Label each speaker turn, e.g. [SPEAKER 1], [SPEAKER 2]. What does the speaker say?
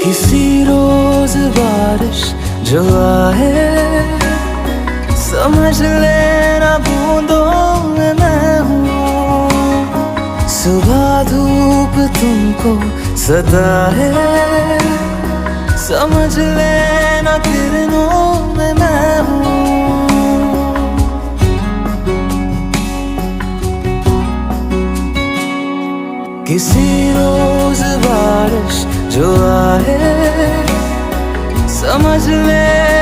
[SPEAKER 1] किसी रोज बारिश जो आए, समझ लेना बूंदों में मैं हूँ। सुबह धूप तुमको सताए, समझ लेना किरणों में मैं हूँ। किसी रोज बारिश जो आए, समझ ले